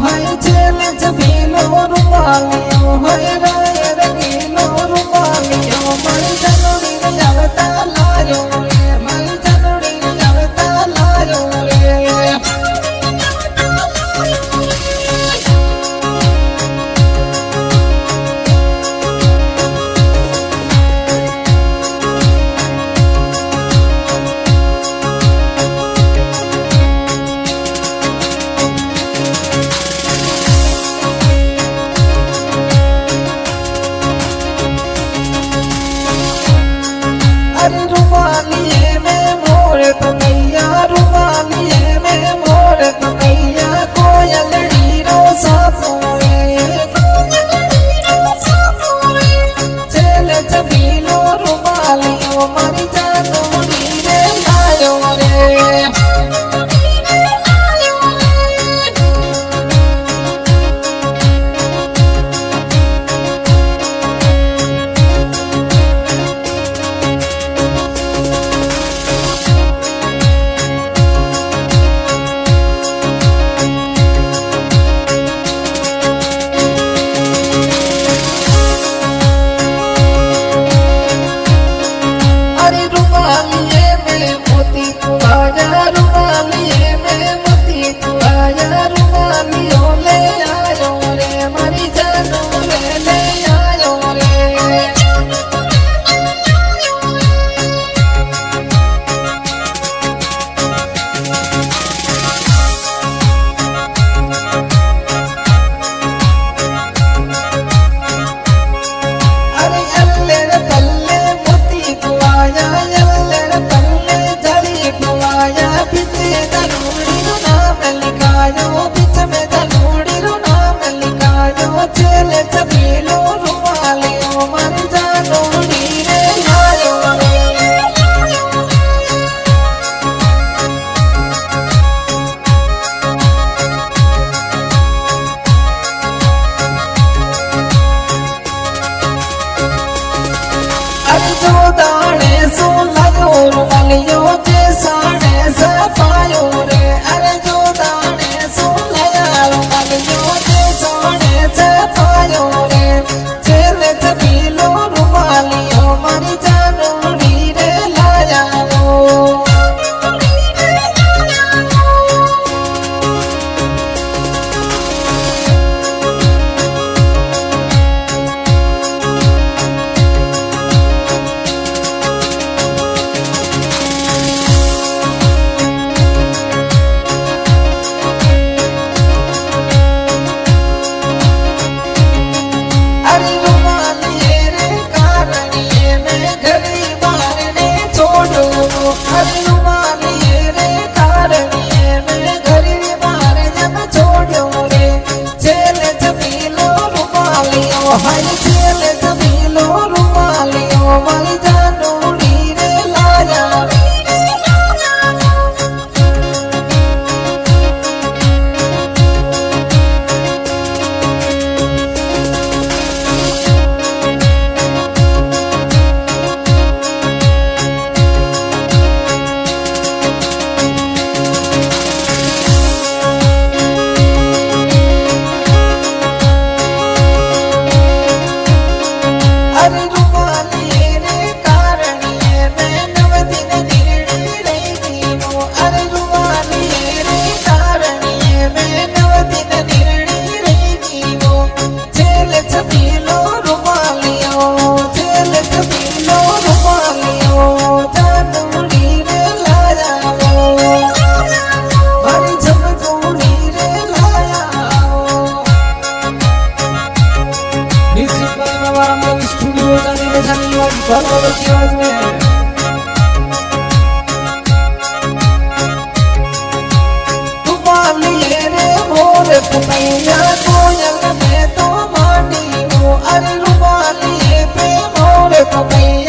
हाय चेल जबीलो रुमालियो हाय राय रंगीलो रुमालियो मारी जनोड़ी ने जावता लायो रे मारी जनोड़ी ने जावता लायो रे अरे रुमालिये में मोर कमैया रुमालिये में मोर कमैया कोयलड़ी रो साफोए चल जबीलो रुमालियो मारी जानोड़ी रे लायो रे रुमालिये में मोती कुआया रुमालिये में मोती कुआया रुमालियो ले आयो रे मारी जानो रे ले आयो रे अरे अल्ले रे तल्ले मोती कुआया चल जबीलो रुमालियो मारी जानोड़ी रे लायो रे अरे जो दाने सो लायो रुमालियो जे साने से पायो रे अरे जो दाने सो लाया रुमालियो जे साने से पायो रे चल जबीलो रुमालियो मारी जानोड़ी रे लाया रो अरे रुमालिये रे कारणिये में घड़ी मारने छोड़ो अरे रुमालिये रे कारणिये में घड़ी मार जब छोड़ो रे चल जबीलो रुमालियो हाय चल जबीलो रुमालियो मारी जानोड़ी रे लाया रे अरे रुमालिये रे कारणिये में नव दिन दिरड़ी रहेगी वो अरे रुमालिये रे कारणिये में नव दिन दिरड़ी रहेगी वो चल जबीलो रुमालियो चल जबीलो रुमालियो जानोड़ी रे लाया वो मारी झमकोड़ी रे लाया स्टूडियो जाने में जाने वाली बहुत अच्छी आवाज में रुमालिये रे मोर कमैया कोयल में तो मानी हो अरे रुमालिये पे मोर कमैया